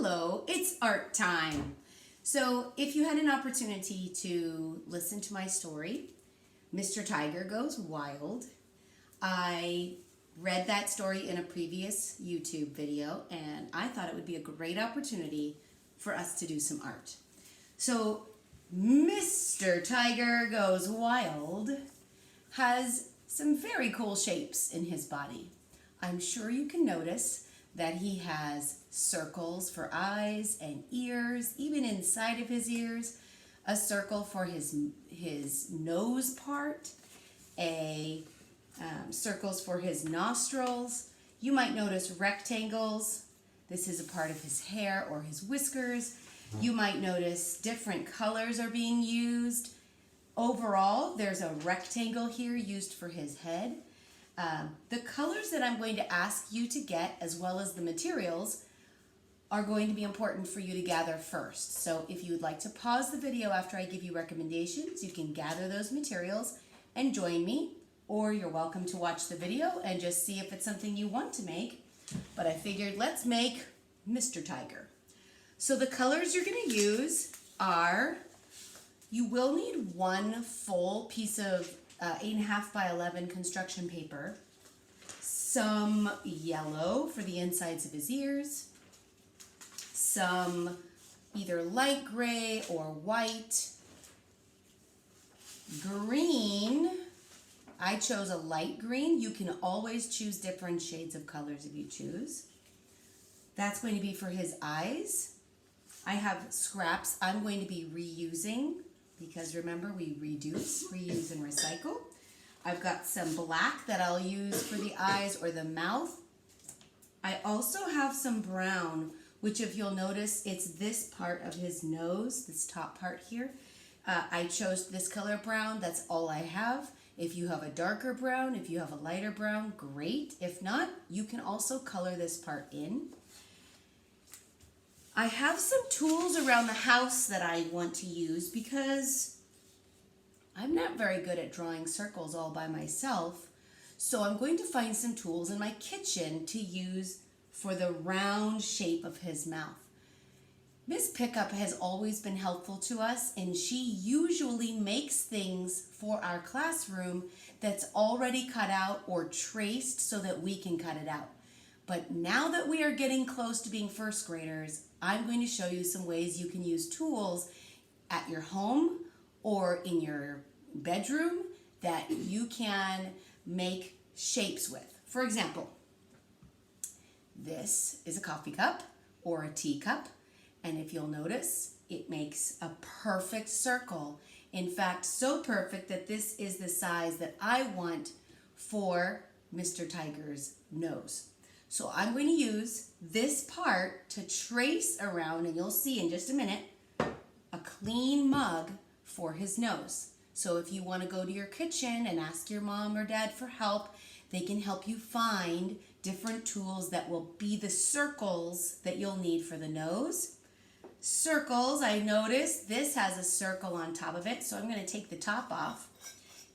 Hello, it's art time. So if you had an opportunity to listen to my story, Mr. Tiger Goes Wild, I read that story in a previous YouTube video and I thought it would be a great opportunity for us to do some art. So Mr. Tiger Goes Wild has some very cool shapes in his body. I'm sure you can notice that he has circles for eyes and ears, even inside of his ears, a circle for his nose part, circles for his nostrils. You might notice rectangles. This is a part of his hair or his whiskers. You might notice different colors are being used. Overall, there's a rectangle here used for his head. The colors that I'm going to ask you to get, as well as the materials, are going to be important for you to gather first. So if you would like to pause the video after I give you recommendations, you can gather those materials and join me, or you're welcome to watch the video and just see if it's something you want to make. But I figured let's make Mr. Tiger. So the colors you're going to use are, you will need one full piece of 8.5 by 11 construction paper, some yellow for the insides of his ears, some either light gray or white, green. I chose a light green. You can always choose different shades of colors if you choose. That's going to be for his eyes. I have scraps I'm going to be reusing, because remember, we reduce, reuse, and recycle. I've got some black that I'll use for the eyes or the mouth. I also have some brown, which if you'll notice, it's this part of his nose, this top part here. I chose this color brown, that's all I have. If you have a darker brown, if you have a lighter brown, great. If not, you can also color this part in. I have some tools around the house that I want to use because I'm not very good at drawing circles all by myself. So I'm going to find some tools in my kitchen to use for the round shape of his mouth. Miss Pickup has always been helpful to us, and she usually makes things for our classroom that's already cut out or traced so that we can cut it out. But now that we are getting close to being first graders, I'm going to show you some ways you can use tools at your home or in your bedroom that you can make shapes with. For example, this is a coffee cup or a teacup, and if you'll notice, it makes a perfect circle. In fact, so perfect that this is the size that I want for Mr. Tiger's nose. So I'm going to use this part to trace around, and you'll see in just a minute, a clean mug for his nose. So if you want to go to your kitchen and ask your mom or dad for help, they can help you find different tools that will be the circles that you'll need for the nose. Circles, I noticed this has a circle on top of it, so I'm going to take the top off.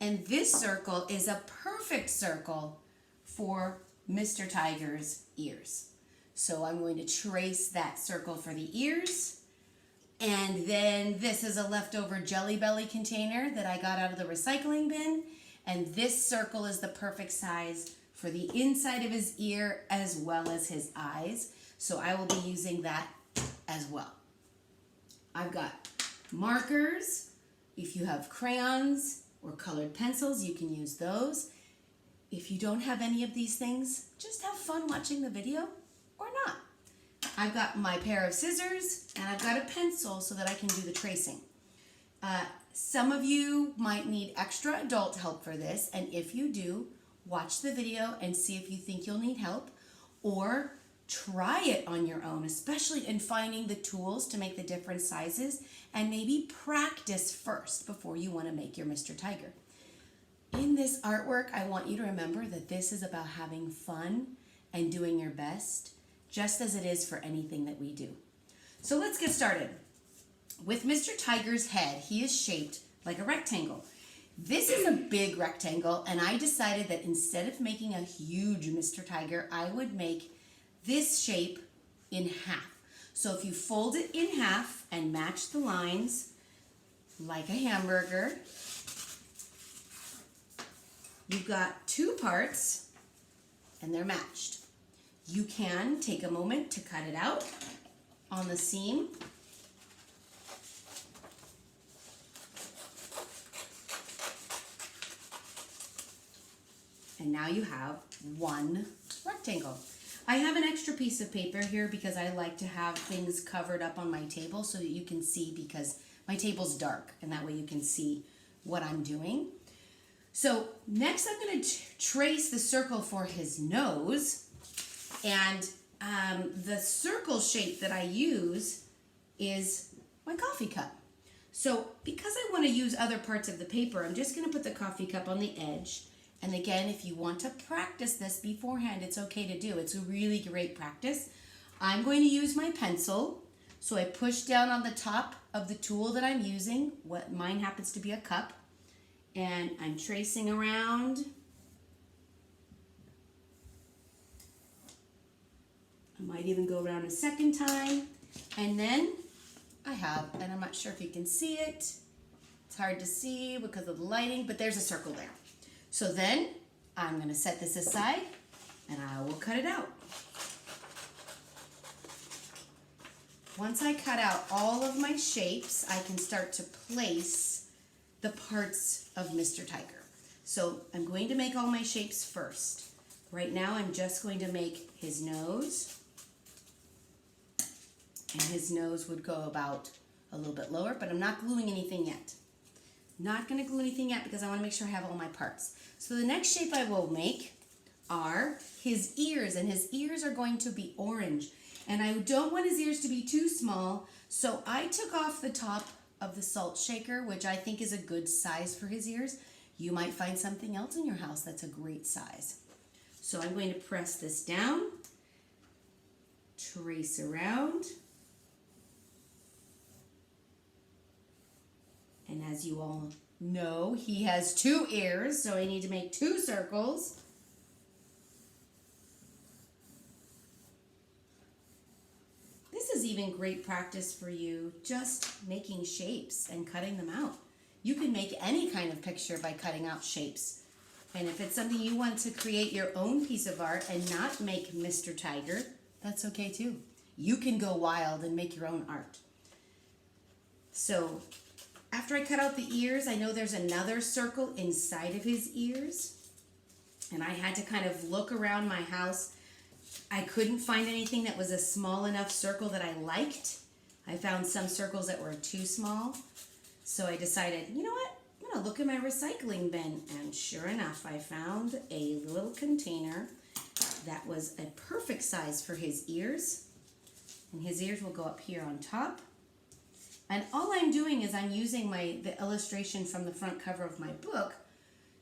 And this circle is a perfect circle for Mr. Tiger's ears. So I'm going to trace that circle for the ears. And then this is a leftover Jelly Belly container that I got out of the recycling bin. And this circle is the perfect size for the inside of his ear as well as his eyes. So I will be using that as well. I've got markers. If you have crayons or colored pencils, you can use those. If you don't have any of these things, just have fun watching the video or not. I've got my pair of scissors and I've got a pencil so that I can do the tracing. Some of you might need extra adult help for this, and if you do, watch the video and see if you think you'll need help, or try it on your own, especially in finding the tools to make the different sizes, and maybe practice first before you want to make your Mr. Tiger. In this artwork, I want you to remember that this is about having fun and doing your best, just as it is for anything that we do. So let's get started. With Mr. Tiger's head, he is shaped like a rectangle. This is a big rectangle, and I decided that instead of making a huge Mr. Tiger, I would make this shape in half. So if you fold it in half and match the lines like a hamburger, you've got two parts and they're matched. You can take a moment to cut it out on the seam. And now you have one rectangle. I have an extra piece of paper here because I like to have things covered up on my table so that you can see, because my table's dark and that way you can see what I'm doing. So next I'm going to trace the circle for his nose, and the circle shape that I use is my coffee cup. So because I want to use other parts of the paper, I'm just going to put the coffee cup on the edge. And again, if you want to practice this beforehand, it's okay to do. It's a really great practice. I'm going to use my pencil. So I push down on the top of the tool that I'm using. What mine happens to be a cup. And I'm tracing around. I might even go around a second time. And then I have, and I'm not sure if you can see it. It's hard to see because of the lighting, but there's a circle there. So then I'm going to set this aside and I will cut it out. Once I cut out all of my shapes, I can start to place the parts of Mr. Tiger. So I'm going to make all my shapes first. Right now I'm just going to make his nose. And his nose would go about a little bit lower, but I'm not gluing anything yet. Not going to glue anything yet because I want to make sure I have all my parts. So the next shape I will make are his ears, and his ears are going to be orange. And I don't want his ears to be too small, so I took off the top of the salt shaker, which I think is a good size for his ears. You might find something else in your house that's a great size. So I'm going to press this down, trace around. And as you all know, he has two ears, so I need to make two circles. This is even great practice for you, just making shapes and cutting them out. You can make any kind of picture by cutting out shapes. And if it's something you want to create your own piece of art and not make Mr. Tiger, that's okay too. You can go wild and make your own art. So after I cut out the ears, I know there's another circle inside of his ears. And I had to kind of look around my house. I couldn't find anything that was a small enough circle that I liked. I found some circles that were too small. So I decided, you know what? I'm going to look in my recycling bin. And sure enough, I found a little container that was a perfect size for his ears. And his ears will go up here on top. And all I'm doing is I'm using the illustration from the front cover of my book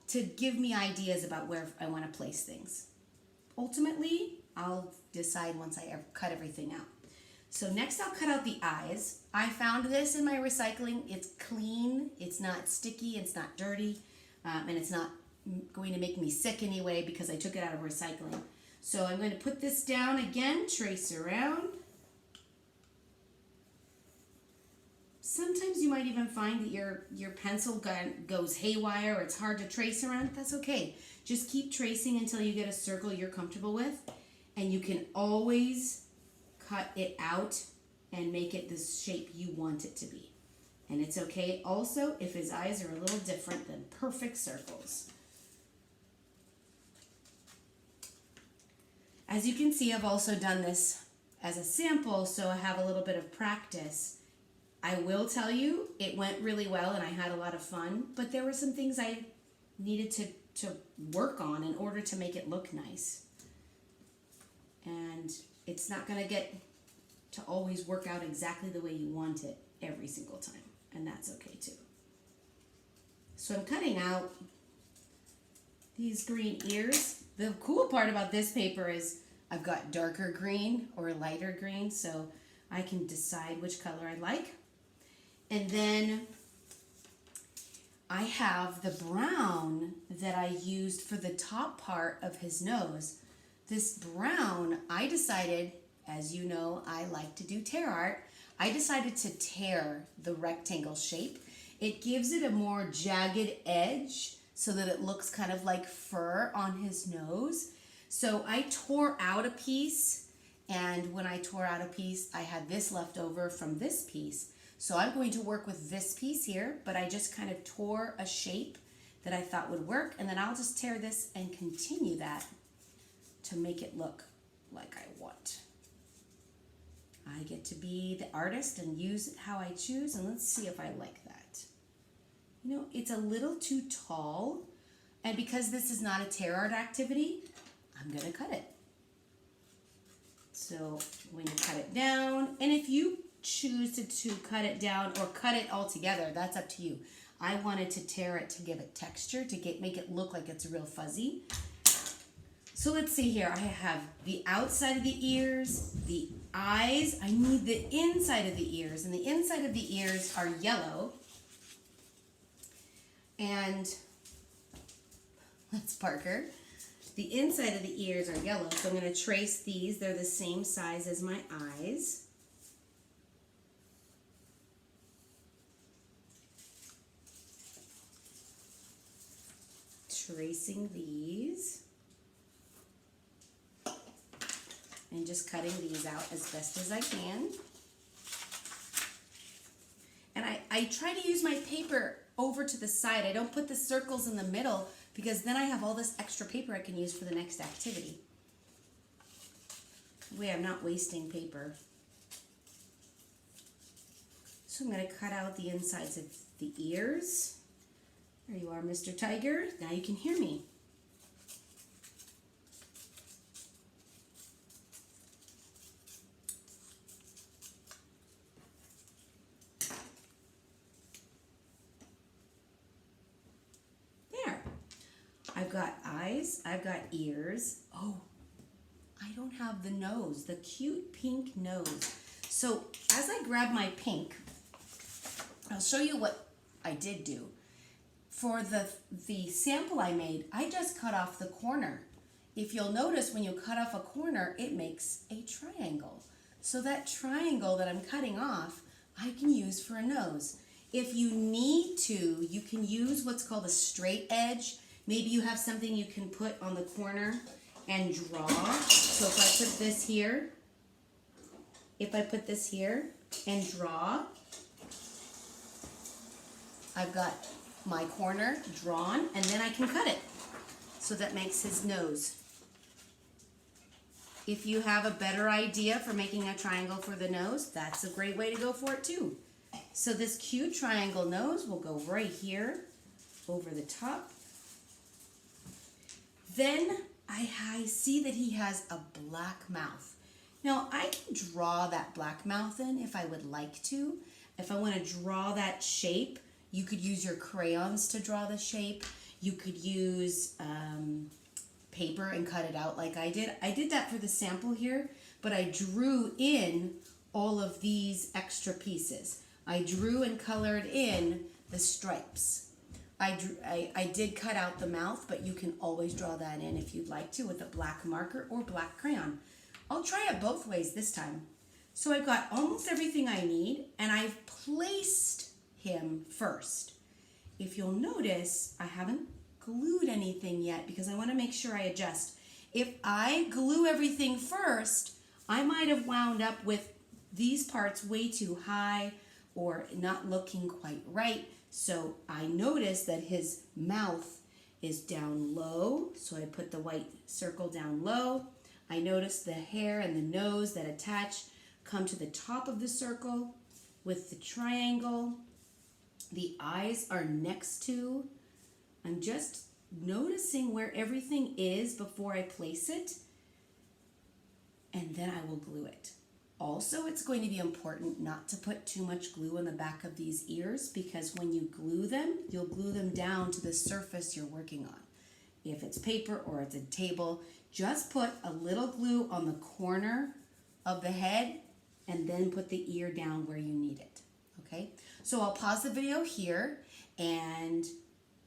to give me ideas about where I want to place things. Ultimately, I'll decide once I cut everything out. So next I'll cut out the eyes. I found this in my recycling. It's clean, it's not sticky, it's not dirty, and it's not going to make me sick anyway because I took it out of recycling. So I'm going to put this down again, trace around. Sometimes you might even find that your pencil gun goes haywire or it's hard to trace around. That's okay. Just keep tracing until you get a circle you're comfortable with. And you can always cut it out and make it the shape you want it to be. And it's okay also if his eyes are a little different than perfect circles. As you can see, I've also done this as a sample, so I have a little bit of practice. I will tell you, it went really well and I had a lot of fun, but there were some things I needed to work on in order to make it look nice. And it's not going to get to always work out exactly the way you want it every single time, and that's okay too. So I'm cutting out these green ears. The cool part about this paper is I've got darker green or lighter green, so I can decide which color I like. And then I have the brown that I used for the top part of his nose. This brown, I decided as you know, I like to do tear art. I decided to tear the rectangle shape. It gives it a more jagged edge so that it looks kind of like fur on his nose. So I tore out a piece, and when I tore out a piece, I had this left over from this piece. So I'm going to work with this piece here, but I just kind of tore a shape that I thought would work, and then I'll just tear this and continue that to make it look like I want. I get to be the artist and use it how I choose, and let's see if I like that. You know, it's a little too tall, and because this is not a tear art activity, I'm gonna cut it. So when you cut it down, and if you choose to cut it down or cut it all together, that's up to you. I wanted to tear it to give it texture, to make it look like it's real fuzzy. So let's see here. I have the outside of the ears, the eyes. I need the inside of the ears, and the inside of the ears are yellow. And that's Parker. The inside of the ears are yellow, so I'm going to trace these. They're the same size as my eyes. Tracing these. And just cutting these out as best as I can. And I try to use my paper over to the side. I don't put the circles in the middle because then I have all this extra paper I can use for the next activity. That way I'm not wasting paper. So I'm going to cut out the insides of the ears. There you are, Mr. Tiger. Now you can hear me. I've got eyes, I've got ears. Oh, I don't have the nose, the cute pink nose. So as I grab my pink, I'll show you what I did do. For the sample I made, I just cut off the corner. If you'll notice, when you cut off a corner, it makes a triangle. So that triangle that I'm cutting off, I can use for a nose. If you need to, you can use what's called a straight edge. Maybe you have something you can put on the corner and draw. So if I put this here, and draw, I've got my corner drawn, and then I can cut it. So that makes his nose. If you have a better idea for making a triangle for the nose, that's a great way to go for it too. So this cute triangle nose will go right here over the top. Then I see that he has a black mouth. Now I can draw that black mouth in if I would like to. If I want to draw that shape, you could use your crayons to draw the shape. You could use paper and cut it out like I did. I did that for the sample here, but I drew in all of these extra pieces. I drew and colored in the stripes. I did cut out the mouth, but you can always draw that in if you'd like to with a black marker or black crayon. I'll try it both ways this time. So I've got almost everything I need, and I've placed him first. If you'll notice, I haven't glued anything yet because I want to make sure I adjust. If I glue everything first, I might have wound up with these parts way too high or not looking quite right. So I noticed that his mouth is down low, so I put the white circle down low. I noticed the hair and the nose that attach come to the top of the circle with the triangle. The eyes are next to. I'm just noticing where everything is before I place it, and then I will glue it. Also, it's going to be important not to put too much glue on the back of these ears because when you glue them, you'll glue them down to the surface you're working on. If it's paper or it's a table, just put a little glue on the corner of the head and then put the ear down where you need it, okay? So I'll pause the video here and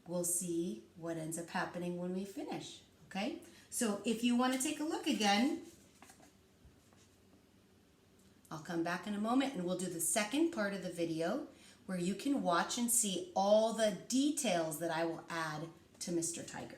we'll see what ends up happening when we finish, okay? So if you want to take a look again, I'll come back in a moment and we'll do the second part of the video where you can watch and see all the details that I will add to Mr. Tiger.